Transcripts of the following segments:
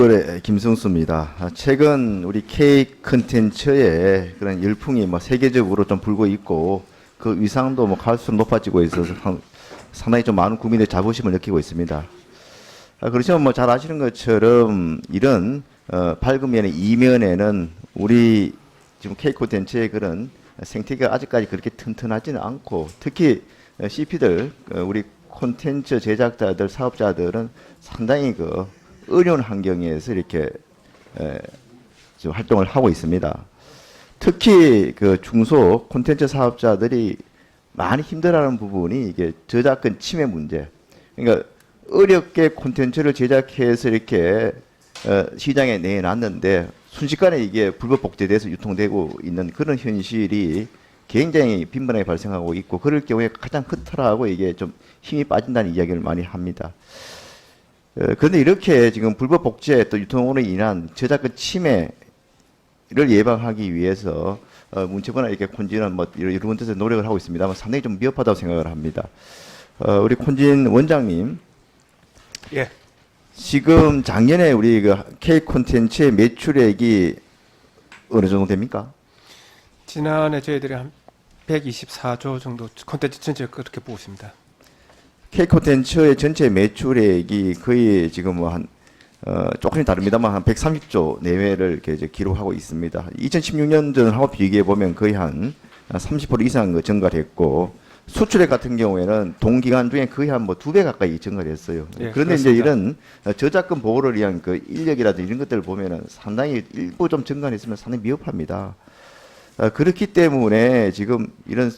네, 김성수입니다. 최근 우리 K 컨텐츠의 그런 열풍이 세계적으로 좀 불고 있고 그 위상도 갈수록 높아지고 있어서 상당히 좀 많은 국민의 자부심을 느끼고 있습니다. 그렇지만 잘 아시는 것처럼 이런 밝은 면의 이면에는 우리 지금 K 콘텐츠의 그런 생태계가 아직까지 그렇게 튼튼하지는 않고 특히 CP들 우리 콘텐츠 제작자들 사업자들은 상당히 어려운 환경에서 이렇게 지금 활동을 하고 있습니다. 특히 중소 콘텐츠 사업자들이 많이 힘들어하는 부분이 이게 저작권 침해 문제. 그러니까 어렵게 콘텐츠를 제작해서 이렇게 시장에 내놨는데 순식간에 이게 불법 복제돼서 유통되고 있는 그런 현실이 굉장히 빈번하게 발생하고 있고 그럴 경우에 가장 허탈하고 이게 좀 힘이 빠진다는 이야기를 많이 합니다. 그런데 이렇게 지금 불법 복제 또 유통으로 인한 저작권 침해를 예방하기 위해서 문체부나 이렇게 콘진은 여러 군데서 노력을 하고 있습니다만 상당히 좀 미흡하다고 생각을 합니다. 우리 콘진 원장님, 예. 지금 작년에 우리 K 콘텐츠의 매출액이 어느 정도 됩니까? 지난해 저희들이 한 124조 정도 콘텐츠 전체 그렇게 보고 있습니다. K 콘텐츠의 전체 매출액이 거의 지금 조금 다릅니다만 한 130조 내외를 이렇게 이제 기록하고 있습니다. 2016년전하고 비교해 보면 거의 한 30% 이상 증가를 했고 수출액 같은 경우에는 동기간 중에 거의 한 2배 가까이 증가를 했어요. 예, 그런데 그렇습니다. 이제 이런 저작권 보호를 위한 인력이라든지 이런 것들을 보면은 상당히 일부 좀 증가했으면 상당히 미흡합니다. 그렇기 때문에 지금 이런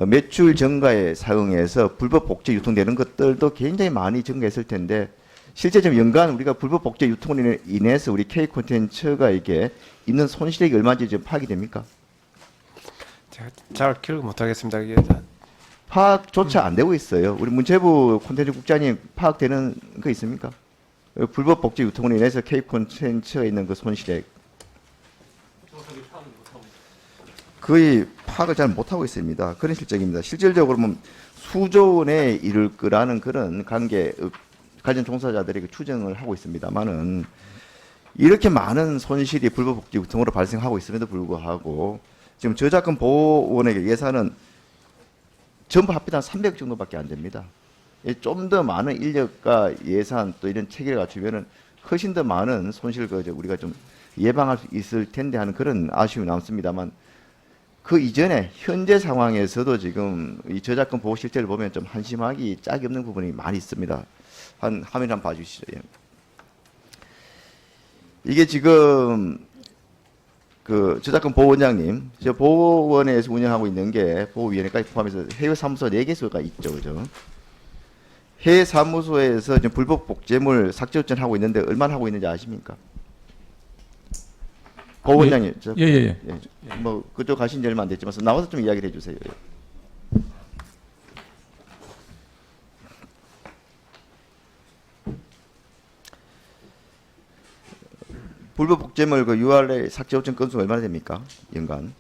매출 증가에 사용해서 불법 복제 유통되는 것들도 굉장히 많이 증가했을 텐데 실제 지금 연간 우리가 불법 복제 유통으로 인해서 우리 K 콘텐츠가 이게 있는 손실액이 얼마인지 지금 파악이 됩니까? 제가 잘 기억을 못하겠습니다. 이게 파악조차 안 되고 있어요. 우리 문체부 콘텐츠 국장님 파악되는 거 있습니까? 불법 복제 유통으로 인해서 K 콘텐츠가 있는 그 손실액 거의 파악을 잘 못하고 있습니다. 그런 실정입니다. 실질적으로 보면 수조 원에 이를 거라는 그런 관련 종사자들이 추정을 하고 있습니다만은 이렇게 많은 손실이 불법 복제 유통으로 발생하고 있음에도 불구하고 지금 저작권 보호원에게 예산은 전부 합해서 300억 정도밖에 안 됩니다. 좀 더 많은 인력과 예산 또 이런 체계를 갖추면은 훨씬 더 많은 손실 우리가 좀 예방할 수 있을 텐데 하는 그런 아쉬움이 남습니다만 그 이전에 현재 상황에서도 지금 이 저작권 보호 실태를 보면 좀 한심하기 짝이 없는 부분이 많이 있습니다. 화면 한번 봐주시죠. 예. 이게 지금 저작권 보호원장님, 저 보호원에서 운영하고 있는 게 보호위원회까지 포함해서 해외 사무소 4개소가 있죠, 그죠? 해외 사무소에서 지금 불법 복제물 삭제 요청하고 있는데 얼마나 하고 있는지 아십니까? 보호원장님, 예. 그쪽 가신 지 얼마 안 됐지만 나와서 좀 이야기를 해주세요. 예. 불법 복제물 URL 삭제 요청 건수가 얼마나 됩니까? 연간?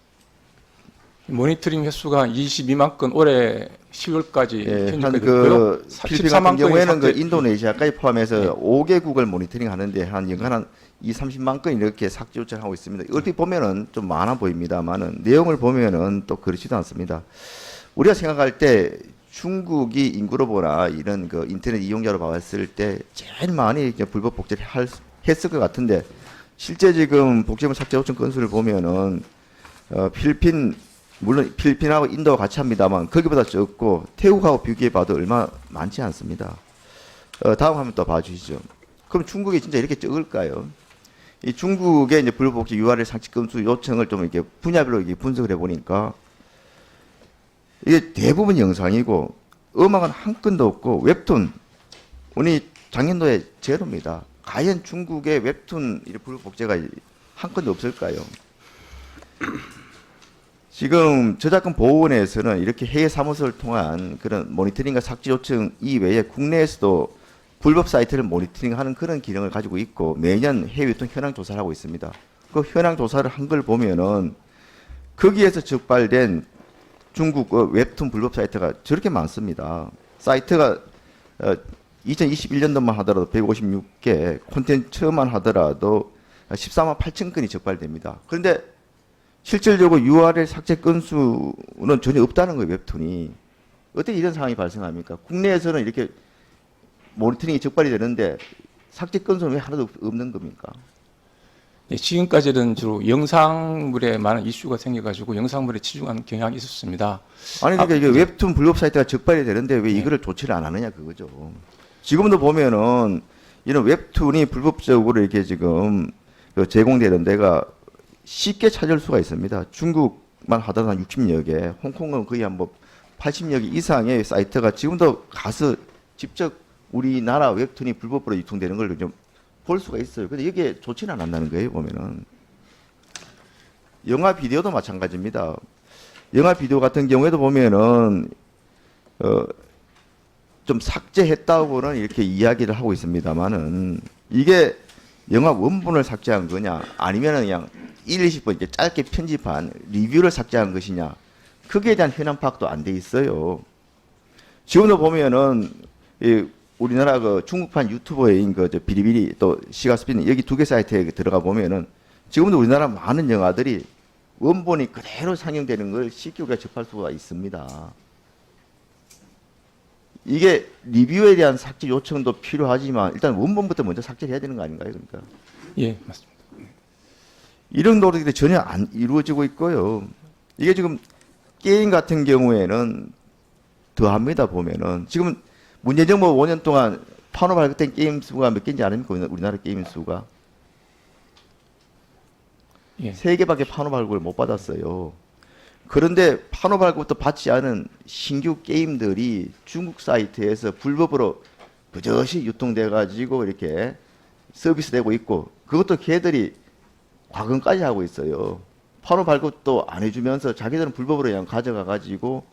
모니터링 횟수가 22만 건 올해 10월까지 예, 현재까지 필리핀 같은 경우에는 삭제- 인도네시아까지 포함해서 5개국을 모니터링 하는데 연간 한 30만 건 이렇게 삭제 요청하고 있습니다. 얼핏 보면은 좀 많아 보입니다만은 내용을 보면은 또 그렇지도 않습니다. 우리가 생각할 때 중국이 인구로 보나 이런 인터넷 이용자로 봤을 때 제일 많이 이제 불법 복제를 했을 것 같은데 실제 지금 복제물 삭제 요청 건수를 보면은 필리핀 물론 필리핀하고 인도와 같이 합니다만 거기보다 적고 태국하고 비교해봐도 얼마 많지 않습니다. 다음 화면 또 봐주시죠. 그럼 중국이 진짜 이렇게 적을까요? 이 중국의 이제 불법 복제 URL 삭제 건수 요청을 좀 이렇게 분야별로 이렇게 분석을 해보니까 이게 대부분 영상이고 음악은 한 건도 없고 웹툰 우리 작년도에 제로입니다. 과연 중국의 웹툰 불법 복제가 한 건도 없을까요? 지금 저작권 보호원에서는 이렇게 해외 사무소를 통한 그런 모니터링과 삭제 요청 이외에 국내에서도 불법 사이트를 모니터링하는 그런 기능을 가지고 있고 매년 해외 유통 현황 조사를 하고 있습니다. 그 현황 조사를 한 걸 보면은 거기에서 적발된 중국 웹툰 불법 사이트가 저렇게 많습니다. 사이트가 2021년도만 하더라도 156개, 콘텐츠만 하더라도 14만 8천 건이 적발됩니다. 그런데 실질적으로 URL 삭제 건수는 전혀 없다는 거예요, 웹툰이. 어떻게 이런 상황이 발생합니까? 국내에서는 이렇게 모니터링이 적발이 되는데 삭제 건수는 왜 하나도 없는 겁니까? 예, 지금까지는 주로 영상물에 많은 이슈가 생겨가지고 영상물에 치중한 경향이 있었습니다. 아니 그러니까 이게 웹툰 불법 사이트가 적발이 되는데 왜 이거를 조치를 안 하느냐 그거죠. 지금도 보면은 이런 웹툰이 불법적으로 이렇게 지금 그 제공되는 데가 쉽게 찾을 수가 있습니다. 중국만 하더라도 한 60여 개, 홍콩은 거의 한 뭐 80여 개 이상의 사이트가 지금도 가서 직접 우리나라 웹툰이 불법으로 유통되는 걸 좀 볼 수가 있어요. 근데 이게 조치는 안 한다는 거예요, 보면은. 영화 비디오도 마찬가지입니다. 영화 비디오 같은 경우에도 보면은 좀 삭제했다고는 이렇게 이야기를 하고 있습니다만은 이게 영화 원본을 삭제한 거냐 아니면은 그냥 1, 20분 이렇게 짧게 편집한 리뷰를 삭제한 것이냐 거기에 대한 현황 파악도 안 돼 있어요. 지금도 보면은 이 우리나라 그 중국판 유튜버인 그 비리비리 또 시가스피는 여기 두 개 사이트에 들어가 보면은 지금도 우리나라 많은 영화들이 원본이 그대로 상영되는 걸 쉽게 우리가 접할 수가 있습니다. 이게 리뷰에 대한 삭제 요청도 필요하지만 일단 원본부터 먼저 삭제를 해야 되는 거 아닌가요? 그러니까 예, 맞습니다. 이런 노력들이 전혀 안 이루어지고 있고요. 이게 지금 게임 같은 경우에는 더합니다. 보면은 지금 문제정부 5년 동안 판호 발급된 게임 수가 몇 개인지 아닙니까? 우리나라 게임 수가 예. 3개밖에 판호 발급을 못 받았어요. 그런데 판호 발급도 받지 않은 신규 게임들이 중국 사이트에서 불법으로 버젓이 유통돼 가지고 이렇게 서비스되고 있고 그것도 걔들이 과금까지 하고 있어요. 판호 발급도 안 해주면서 자기들은 불법으로 그냥 가져가 가지고